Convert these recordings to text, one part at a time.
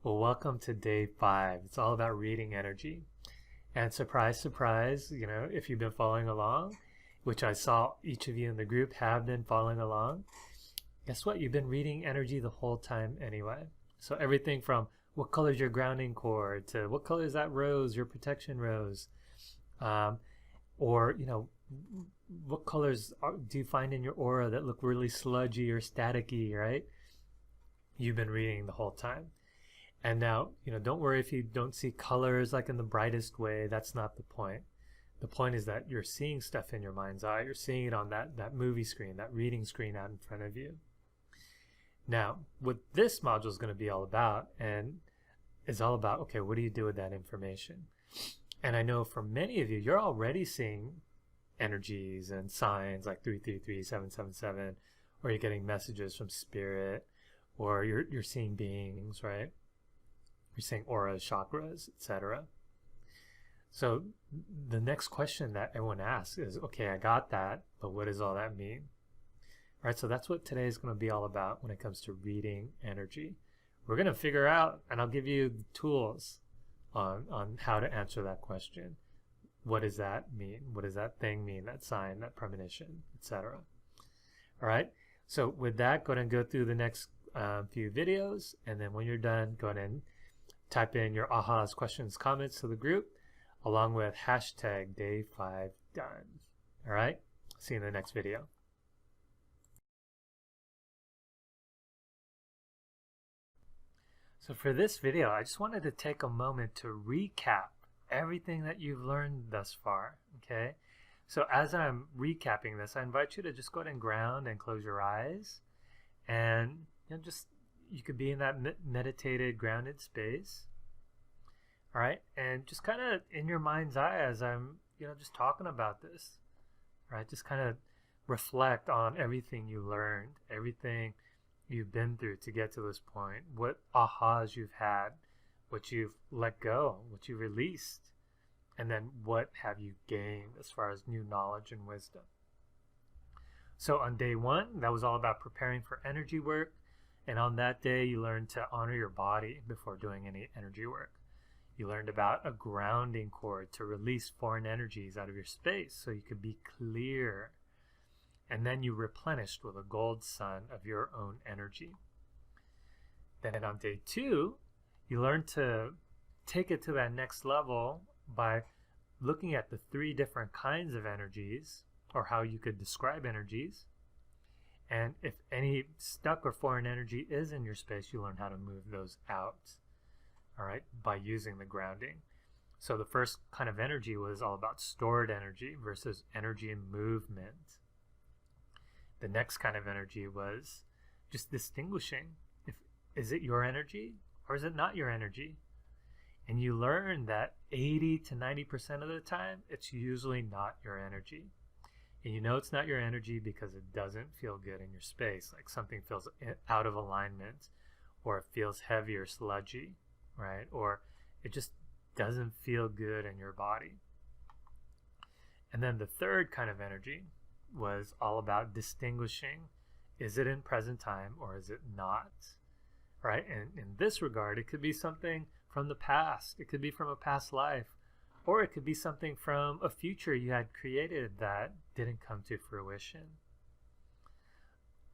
Well, welcome to day 5. It's all about reading energy. And surprise, surprise, if you've been following along, which I saw each of you in the group have been following along, guess what? You've been reading energy the whole time anyway. So everything from what color is your grounding cord to what color is that rose, your protection rose, or, what colors do you find in your aura that look really sludgy or staticky, right? You've been reading the whole time. And now, don't worry if you don't see colors like in the brightest way. That's not the point. The point is that you're seeing stuff in your mind's eye. You're seeing it on that movie screen, that reading screen out in front of you. Now, what this module is going to be all about, and is all about, okay, what do you do with that information? And I know for many of you, you're already seeing energies and signs like 333, 777, or you're getting messages from spirit, or you're seeing beings, right? You're seeing auras, chakras, etc. So the next question that everyone asks is, okay, I got that, but what does all that mean? All right, so that's what today is going to be all about when it comes to reading energy. We're going to figure out, and I'll give you the tools on how to answer that question. What does that mean? What does that thing mean, that sign, that premonition, etc.? All right, so with that, go ahead and go through the next few videos, and then when you're done, go ahead and type in your ahas, questions, comments to the group, along with hashtag day 5 done. All right, see you in the next video. So for this video, I just wanted to take a moment to recap everything that you've learned thus far, okay? So as I'm recapping this, I invite you to just go ahead and ground and close your eyes, and you could be in that meditated, grounded space. All right, and just kind of in your mind's eye as I'm, just talking about this, right? Just kind of reflect on everything you learned, everything you've been through to get to this point, what ahas you've had, what you've let go, what you released, and then what have you gained as far as new knowledge and wisdom. So on day 1, that was all about preparing for energy work. And on that day, you learned to honor your body before doing any energy work. You learned about a grounding cord to release foreign energies out of your space so you could be clear. And then you replenished with a gold sun of your own energy. Then on day 2, you learned to take it to that next level by looking at the 3 different kinds of energies, or how you could describe energies. And if any stuck or foreign energy is in your space, you learn how to move those out, all right, by using the grounding. So the first kind of energy was all about stored energy versus energy in movement. The next kind of energy was just distinguishing, is it your energy or is it not your energy? And you learn that 80 to 90% of the time, it's usually not your energy. And you know it's not your energy because it doesn't feel good in your space, like something feels out of alignment, or it feels heavy or sludgy, right? Or it just doesn't feel good in your body. And then the third kind of energy was all about distinguishing, is it in present time or is it not, right? And in this regard, it could be something from the past, it could be from a past life, or it could be something from a future you had created that didn't come to fruition.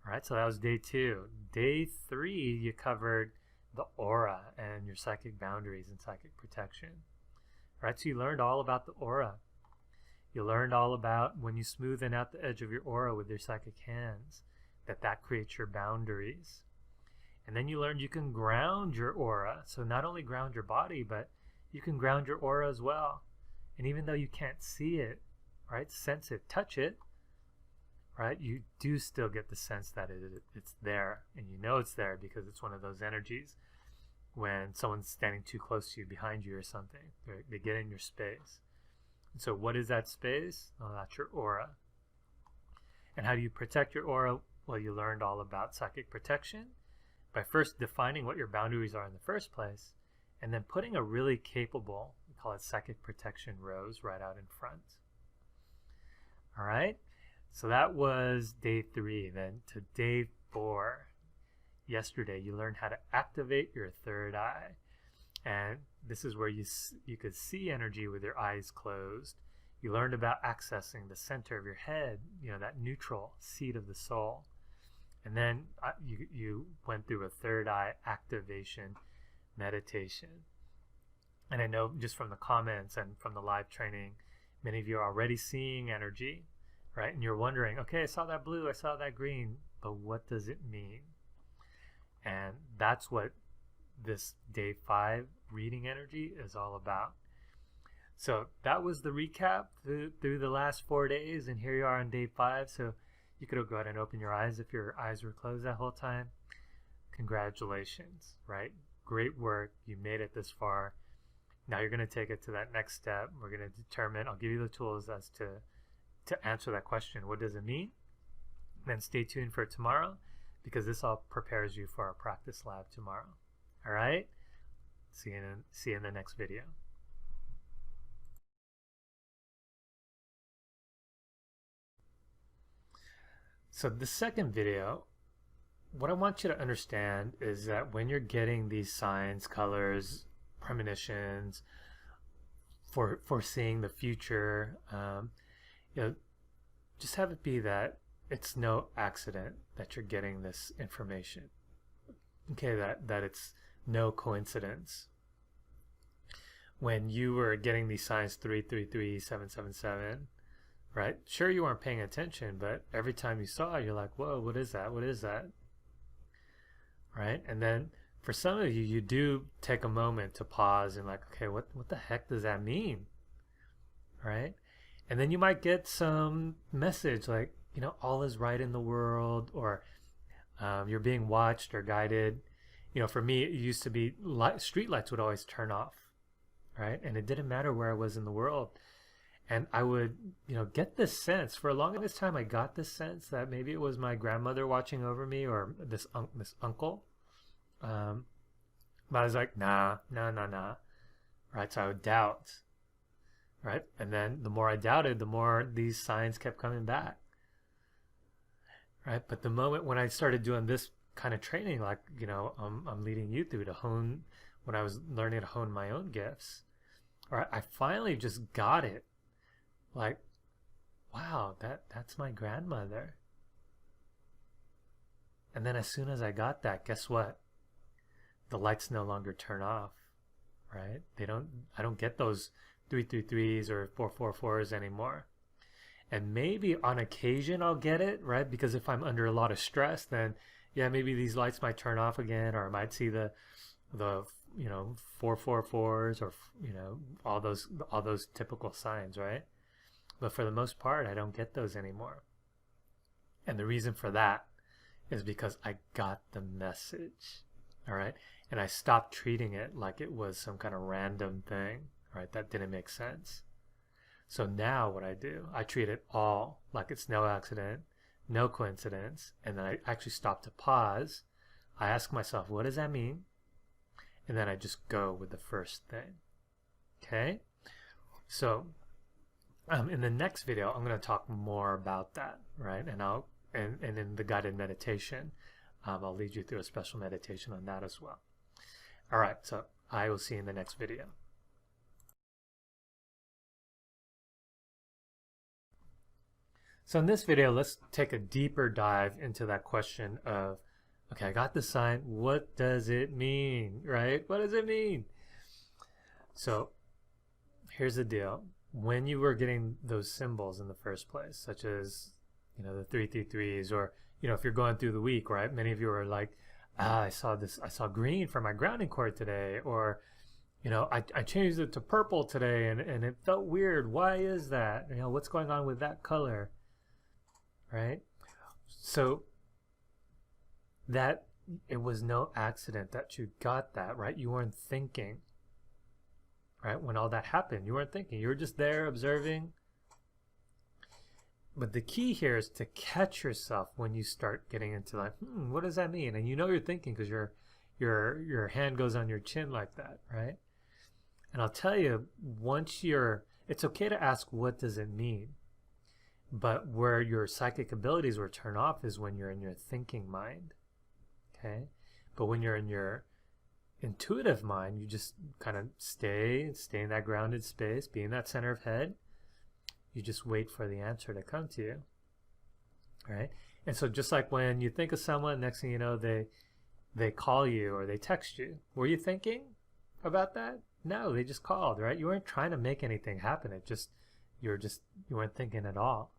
All right, so that was day 2. Day 3, you covered the aura and your psychic boundaries and psychic protection. All right, so you learned all about the aura. You learned all about when you smoothen out the edge of your aura with your psychic hands, that creates your boundaries. And then you learned you can ground your aura. So not only ground your body, but you can ground your aura as well. And even though you can't see it, right, sense it, touch it, right, you do still get the sense that it's there. And you know it's there because it's one of those energies when someone's standing too close to you, behind you or something. They get in your space. And so what is that space? Oh, that's your aura. And how do you protect your aura? Well, you learned all about psychic protection by first defining what your boundaries are in the first place, and then putting a really capable, we call it psychic protection rose, right out in front. All right, so that was day 3. Then to day 4, yesterday, you learned how to activate your third eye. And this is where you could see energy with your eyes closed. You learned about accessing the center of your head, that neutral seat of the soul. And then you went through a third eye activation meditation. And I know just from the comments and from the live training, many of you are already seeing energy, right? And you're wondering, okay, I saw that blue, I saw that green, but what does it mean? And that's what this day 5 reading energy is all about. So that was the recap through the last 4 days, and here you are on day 5. So you could go ahead and open your eyes if your eyes were closed that whole time. Congratulations, right? Great work. You made it this far. Now you're going to take it to that next step. We're going to determine, I'll give you the tools as to answer that question. What does it mean? Then stay tuned for tomorrow, because this all prepares you for our practice lab tomorrow. All right? See you in the next video. So the second video, what I want you to understand is that when you're getting these signs, colors, premonitions, foreseeing the future, just have it be that it's no accident that you're getting this information. Okay, that it's no coincidence. When you were getting these signs 333, 777, right? Sure, you weren't paying attention, but every time you saw it, you're like, whoa, what is that? What is that? Right? And then for some of you, you do take a moment to pause and like, okay, what the heck does that mean? Right? And then you might get some message like, all is right in the world, or you're being watched or guided. For me, it used to be street lights would always turn off, right? And it didn't matter where I was in the world. And I would, get this sense. For a longest time, I got this sense that maybe it was my grandmother watching over me, or this uncle. But I was like, nah. Right? So I would doubt. Right? And then the more I doubted, the more these signs kept coming back. Right? But the moment when I started doing this kind of training, like, I'm leading you through to hone, when I was learning to hone my own gifts, right, I finally just got it. Like, wow, that's my grandmother. And then as soon as I got that, guess what? The lights no longer turn off, right? I don't get those 333s or 444s anymore. And maybe on occasion I'll get it, right? Because if I'm under a lot of stress, then yeah, maybe these lights might turn off again, or I might see the 444s, or all those typical signs, right? But for the most part, I don't get those anymore. And the reason for that is because I got the message, all right? And I stopped treating it like it was some kind of random thing, right? That didn't make sense. So now what I do, I treat it all like it's no accident, no coincidence, and then I actually stop to pause. I ask myself, what does that mean? And then I just go with the first thing. Okay? So in the next video, I'm going to talk more about that, right? And in the guided meditation, I'll lead you through a special meditation on that as well. All right, so I will see you in the next video. So in this video, let's take a deeper dive into that question of, okay, I got the sign. What does it mean, right? What does it mean? So here's the deal. When you were getting those symbols in the first place, such as, the 333s, or, if you're going through the week, right? Many of you are like, I saw green for my grounding cord today, or, I changed it to purple today and it felt weird. Why is that? What's going on with that color? Right? So that it was no accident that you got that, right? You weren't thinking, right? When all that happened, you weren't thinking. You were just there observing. But the key here is to catch yourself when you start getting into like, what does that mean? And you're thinking because your hand goes on your chin like that, right? And I'll tell you, it's okay to ask, what does it mean? But where your psychic abilities will turn off is when you're in your thinking mind, okay? But when you're in your intuitive mind, you just kind of stay in that grounded space, be in that center of head. You just wait for the answer to come to you. All right? And so just like when you think of someone, next thing you know, they call you or they text you. Were you thinking about that? No, they just called, right? You weren't trying to make anything happen. You weren't thinking at all.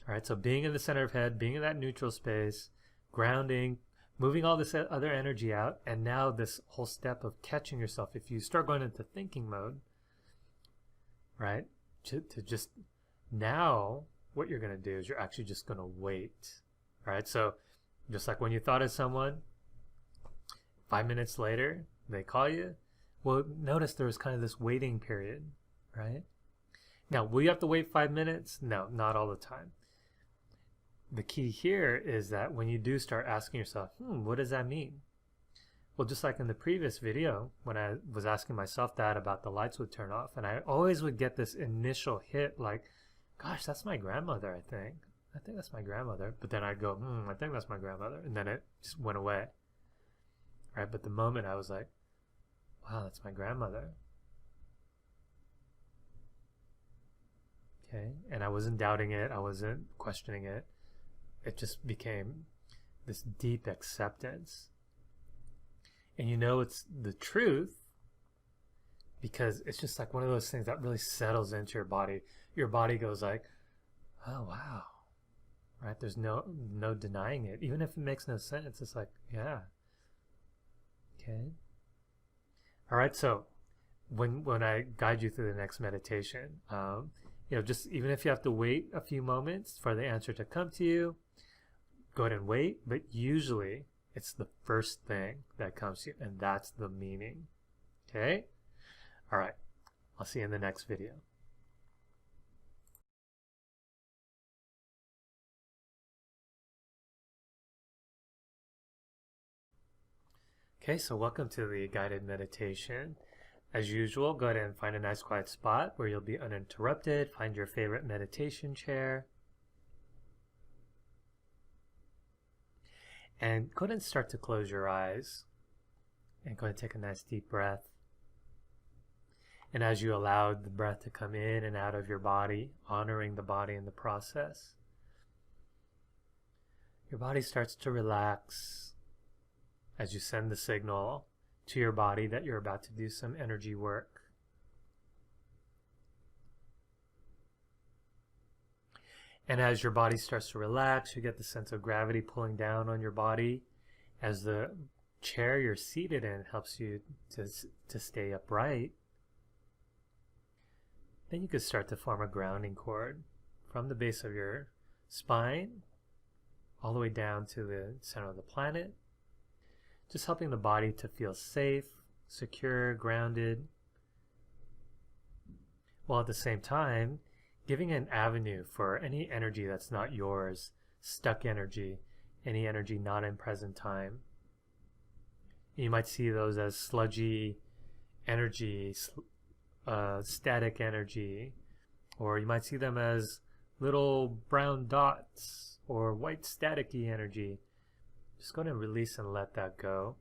All right, so being in the center of head, being in that neutral space, grounding, moving all this other energy out, and now this whole step of catching yourself. If you start going into thinking mode, right, to just now, what you're going to do is you're actually just going to wait. All right, so just like when you thought of someone, 5 minutes later, they call you. Well, notice there was kind of this waiting period, right? Now, will you have to wait 5 minutes? No, not all the time. The key here is that when you do start asking yourself, what does that mean? Well, just like in the previous video, when I was asking myself that about the lights would turn off, and I always would get this initial hit like, gosh, that's my grandmother, I think that's my grandmother. But then I'd go, I think that's my grandmother. And then it just went away. Right? But the moment I was like, wow, that's my grandmother. Okay? And I wasn't doubting it. I wasn't questioning it. It just became this deep acceptance. And you know it's the truth because it's just like one of those things that really settles into your body. Your body goes like, oh, wow. Right? There's no denying it. Even if it makes no sense, it's like, yeah. Okay. All right. So when I guide you through the next meditation, just even if you have to wait a few moments for the answer to come to you, go ahead and wait. But usually it's the first thing that comes to you, and that's the meaning. Okay. All right. I'll see you in the next video. Okay, so welcome to the guided meditation. As usual, go ahead and find a nice quiet spot where you'll be uninterrupted. Find your favorite meditation chair. And go ahead and start to close your eyes. And go ahead and take a nice deep breath. And as you allow the breath to come in and out of your body, honoring the body in the process, your body starts to relax as you send the signal to your body that you're about to do some energy work. And as your body starts to relax, you get the sense of gravity pulling down on your body as the chair you're seated in helps you to stay upright. Then you could start to form a grounding cord from the base of your spine all the way down to the center of the planet, just helping the body to feel safe, secure, grounded, while at the same time giving an avenue for any energy that's not yours, stuck energy, any energy not in present time. You might see those as sludgy energy, static energy, or you might see them as little brown dots or white staticky energy. Just go ahead and release and let that go.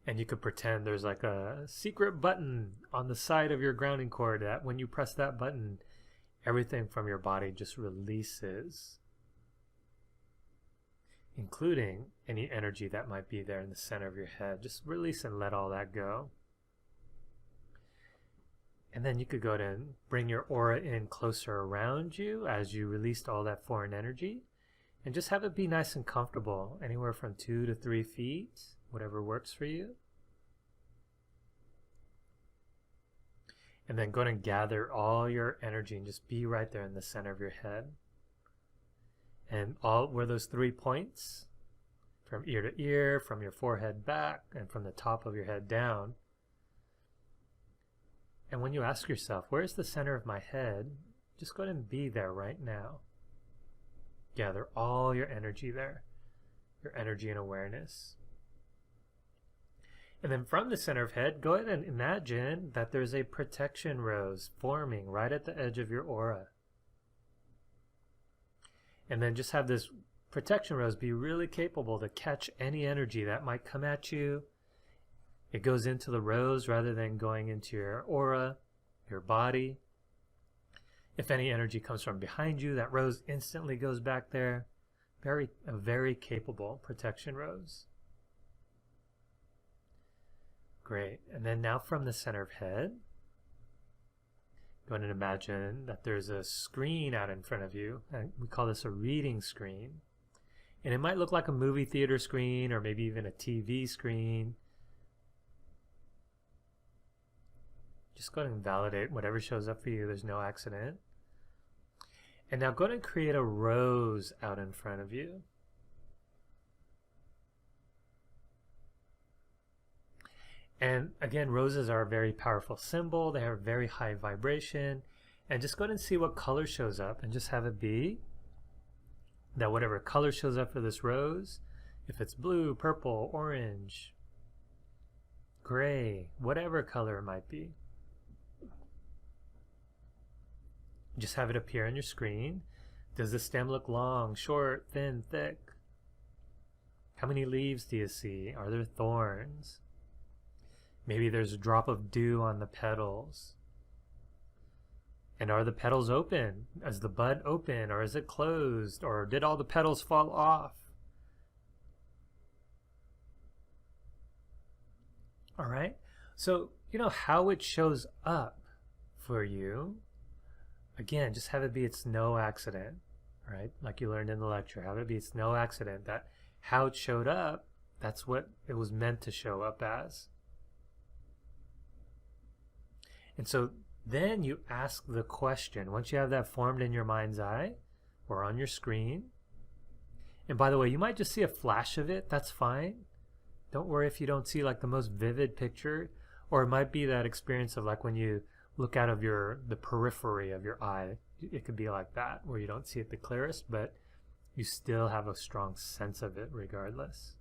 And you could pretend there's like a secret button on the side of your grounding cord that when you press that button, everything from your body just releases, including any energy that might be there in the center of your head. Just release and let all that go. And then you could go ahead and bring your aura in closer around you as you released all that foreign energy. And just have it be nice and comfortable, anywhere from 2 to 3 feet, whatever works for you. And then go ahead and gather all your energy and just be right there in the center of your head. And all where those 3 points, from ear to ear, from your forehead back, and from the top of your head down. And when you ask yourself, where's the center of my head? Just go ahead and be there right now. Gather all your energy there, your energy and awareness. And then from the center of head, go ahead and imagine that there's a protection rose forming right at the edge of your aura. And then just have this protection rose be really capable to catch any energy that might come at you. It goes into the rose rather than going into your aura, your body. If any energy comes from behind you, that rose instantly goes back there. A very capable protection rose. Great. And then now from the center of head, go ahead and imagine that there's a screen out in front of you. And we call this a reading screen. And it might look like a movie theater screen or maybe even a TV screen. Just go ahead and validate whatever shows up for you. There's no accident. And now go ahead and create a rose out in front of you. And again, roses are a very powerful symbol. They have very high vibration. And just go ahead and see what color shows up and just have it be that whatever color shows up for this rose, if it's blue, purple, orange, gray, whatever color it might be, just have it appear on your screen. Does the stem look long, short, thin, thick? How many leaves do you see? Are there thorns? Maybe there's a drop of dew on the petals. And are the petals open? Is the bud open or is it closed? Or did all the petals fall off? All right. So, you know how it shows up for you. Again, just have it be it's no accident, right? Like you learned in the lecture. Have it be it's no accident that how it showed up, that's what it was meant to show up as. And so then you ask the question, once you have that formed in your mind's eye or on your screen. And by the way, you might just see a flash of it. That's fine. Don't worry if you don't see like the most vivid picture, or it might be that experience of like when you look out of the periphery of your eye. It could be like that where you don't see it the clearest, but you still have a strong sense of it regardless.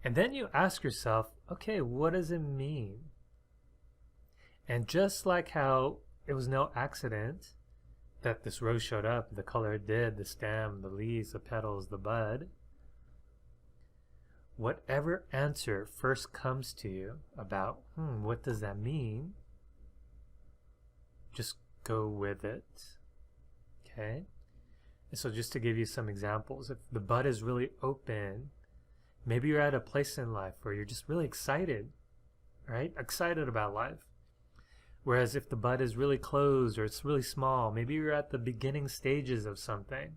And then you ask yourself, okay, what does it mean? And just like how it was no accident that this rose showed up, the color it did, the stem, the leaves, the petals, the bud, whatever answer first comes to you about, what does that mean? Just go with it, okay? And so just to give you some examples, if the bud is really open, maybe you're at a place in life where you're just really excited, right? Excited about life. Whereas if the bud is really closed or it's really small, maybe you're at the beginning stages of something.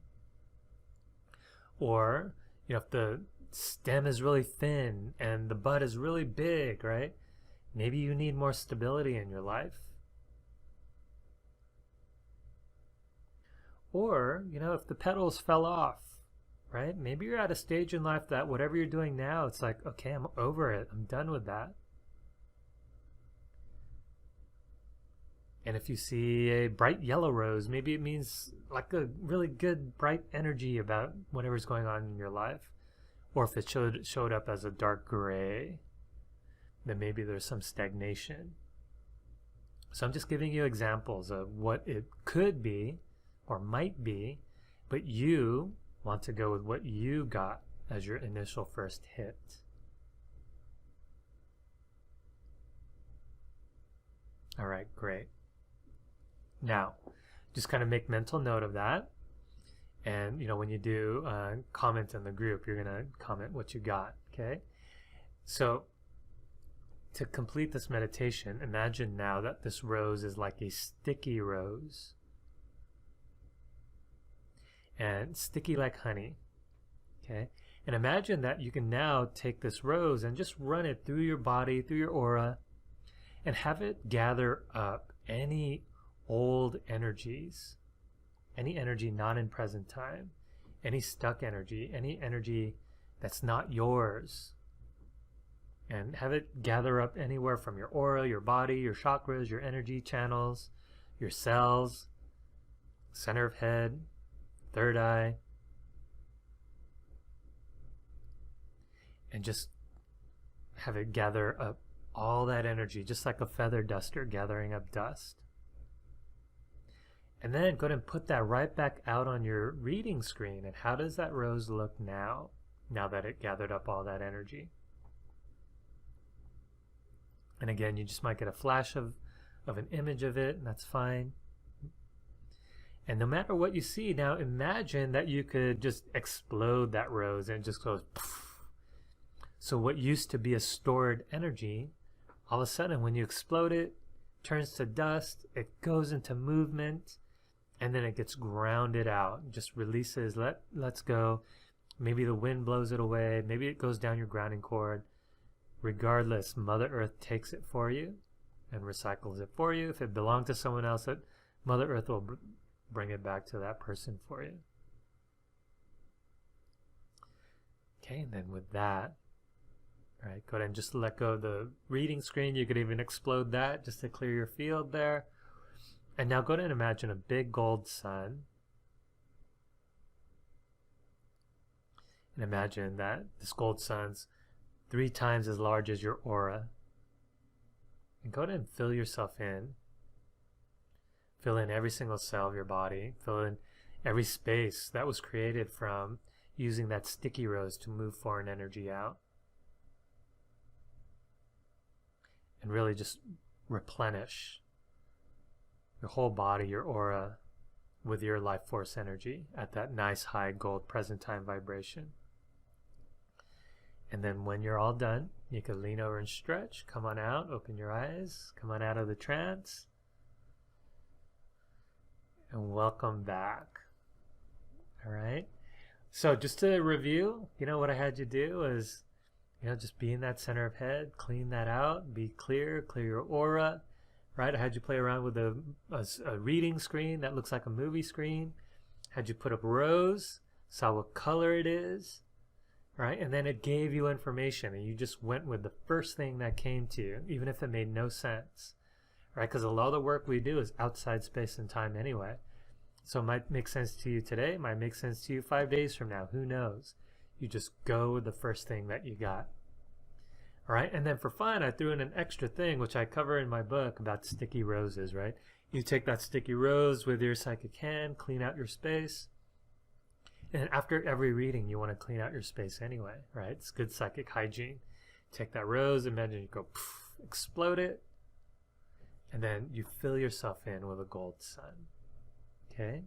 Or, you know, if the stem is really thin and the bud is really big, right? Maybe you need more stability in your life. Or, you know, if the petals fell off, right? Maybe you're at a stage in life that whatever you're doing now, it's like, okay, I'm over it. I'm done with that. And if you see a bright yellow rose, maybe it means like a really good bright energy about whatever's going on in your life. Or if it showed up as a dark gray, then maybe there's some stagnation. So I'm just giving you examples of what it could be or might be, but you want to go with what you got as your initial first hit. All right, great. Now, just kind of make mental note of that. And, you know, when you do comment in the group, you're going to comment what you got, okay? So, to complete this meditation, imagine now that this rose is like a sticky rose. And sticky like honey, okay? And imagine that you can now take this rose and just run it through your body, through your aura, and have it gather up any old energies, any energy not in present time, any stuck energy, any energy that's not yours, and have it gather up anywhere from your aura, your body, your chakras, your energy channels, your cells, center of head, third eye, and just have it gather up all that energy, just like a feather duster gathering up dust. And then go ahead and put that right back out on your reading screen. And how does that rose look now that it gathered up all that energy? And again, you just might get a flash of an image of it, and that's fine. And no matter what you see, now imagine that you could just explode that rose and it just goes poof. So what used to be a stored energy, all of a sudden when you explode it, turns to dust, it goes into movement, and then it gets grounded out, just releases, lets go. Maybe the wind blows it away, maybe it goes down your grounding cord. Regardless, Mother Earth takes it for you and recycles it for you. If it belonged to someone else, that Mother Earth will bring it back to that person for you. Okay, and then with that, all right, go ahead and just let go of the reading screen. You could even explode that just to clear your field there. And now go ahead and imagine a big gold sun. And imagine that this gold sun's 3 times as large as your aura. And go ahead and fill yourself in. Fill in every single cell of your body. Fill in every space that was created from using that sticky rose to move foreign energy out. And really just replenish your whole body, your aura, with your life force energy at that nice high gold present time vibration. And then when you're all done, you can lean over and stretch. Come on out, open your eyes, come on out of the trance. And welcome back. All right. So just to review, what I had you do is, just be in that center of head, clean that out, be clear your aura, right? I had you play around with a reading screen that looks like a movie screen. Had you put up rose, saw what color it is, right? And then it gave you information and you just went with the first thing that came to you, even if it made no sense. Right? Because a lot of the work we do is outside space and time anyway. So it might make sense to you today, it might make sense to you 5 days from now, who knows? You just go with the first thing that you got. All right, and then for fun, I threw in an extra thing, which I cover in my book about sticky roses, right? You take that sticky rose with your psychic hand, clean out your space. And after every reading, you want to clean out your space anyway, right? It's good psychic hygiene. Take that rose, imagine you go poof, explode it. And then you fill yourself in with a gold sun. Okay?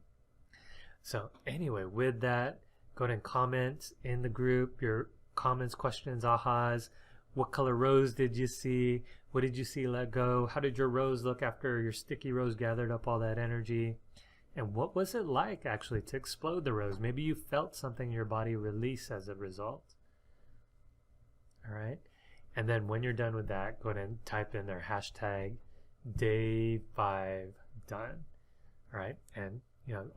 So anyway, with that, go ahead and comment in the group your comments, questions, ahas. What color rose did you see? What did you see let go? How did your rose look after your sticky rose gathered up all that energy? And what was it like actually to explode the rose? Maybe you felt something in your body release as a result. All right? And then when you're done with that, go ahead and type in their hashtag day 5 done. All right, and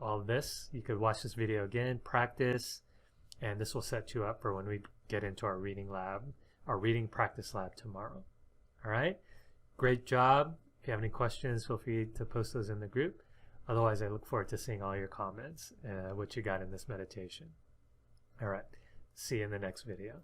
all of this, you could watch this video again, practice, and this will set you up for when we get into our reading lab, our reading practice lab tomorrow. All right, great job. If you have any questions, feel free to post those in the group. Otherwise, I look forward to seeing all your comments, what you got in this meditation. All right, see you in the next video.